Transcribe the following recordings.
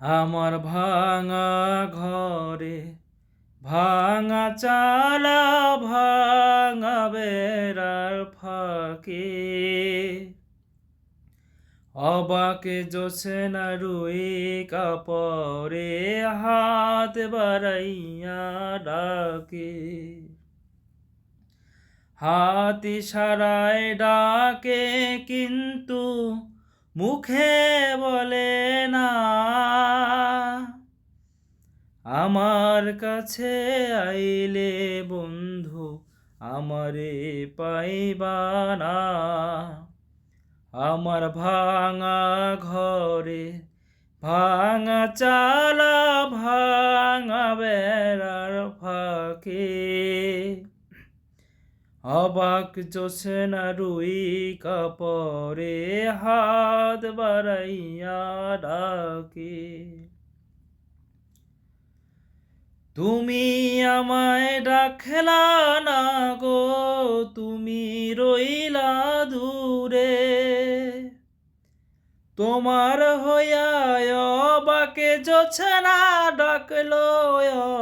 আমার ভাঙা ঘরে ভাঙা চালা ভাঙা বেড়ার ফাঁকে অবাকে জোছনা রুই কাপড়ে হাত বাড়াইয়া ডাকে, হাত ইশারায় ডাকে কিন্তু মুখে বলে না। আমার কাছে আইলে বন্ধু আমারে পাইবা না। আমার ভাঙা ঘরে ভাঙা চালা ভাঙা বেড়ার ফাঁকে অবাক জোছনা রুই কাপড়ে হাত বাড়াইয়া ডাকে। তুমি আমায় ডাকলা না গো, তুমি রইলা দূরে। তোমার হইয়া অবাকে জোছনা ডাকলো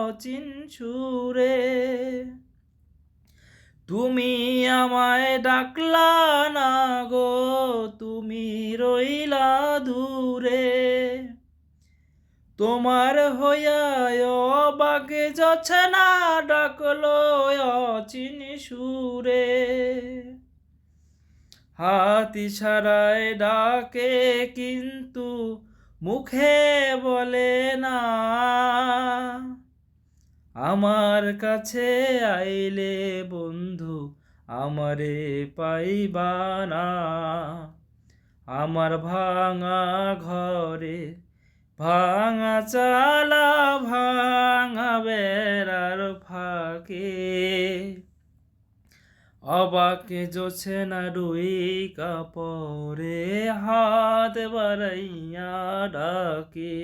অচিন সুরে। তুমি আমায় ডাকলা না গো, তুমি রইলা দূরে। তোমার হইয়া অবাকে জোছনা ডাকলো অচিন সুরে। হাত ইশারায় ডাকে কিন্তু মুখে বলে না। আমার কাছে আইলে বন্ধু আমারে পাইবা না। আমার ভাঙা ঘরে ভাঙা চালা ভাঙা বেড়ার ফাঁকে অবাকে জোছনা রুই কাপড়ে হাত বাড়াইয়া ডাকে।